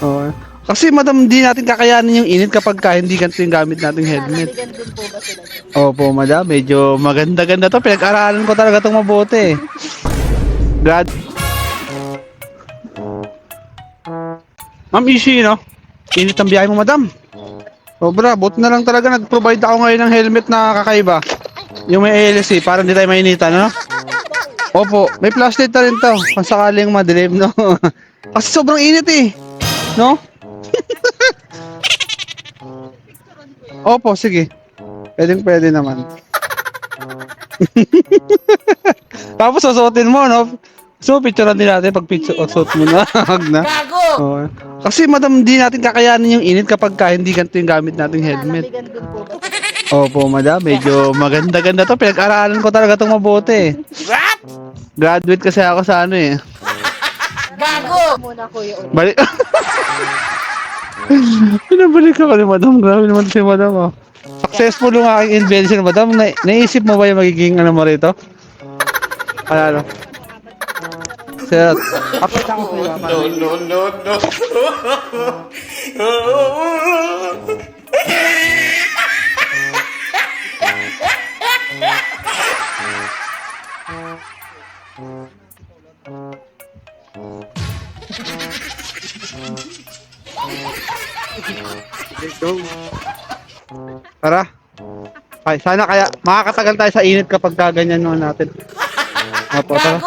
Oo. Kasi madam, hindi natin kakayanin yung init kapag hindi ganito yung gamit nating helmet. Nananaligan din po ba sila dyan? Opo, madam. Medyo maganda-ganda to. Pinag-aralan ko talaga itong mabuti. Grad. Ma'am, easy, no? Init ang biyahe mo, madam. Sobra, buti na lang talaga nag-provide ako ngayon ng helmet na kakaiba. Yung may ALC, para hindi tayo mainitan, no? Opo, may flashlight na rin to. Kung sakaling madilim, no? Kasi sobrang init eh. No? Opo, sige. Pwede naman. Tapos susuotin mo, no? So, picturean din natin pag suot mo na. Wag na. Oo. Kasi madam, hindi natin kakayanin yung init kapag hindi ganito yung gamit nating helmet. Nananaligan din po ba sila dyan? Opo, madam. Medyo maganda-ganda to. Pinag-aralan ko talaga itong mabuti. Graduate kasi ako sa ano eh. Gago! Muna kuya ulit. Balik. Pinabalik ako ni madam. Grabe naman si madam, oh. Successful yung aking invention, madam. Naisip mo ba yung magiging ano mo rito? Ano? Sir, update ako sa iyo. Let's go. Tara. Ay, sana kaya makakatagal tayo sa init kapag kaganyan naman natin. Opo, tara.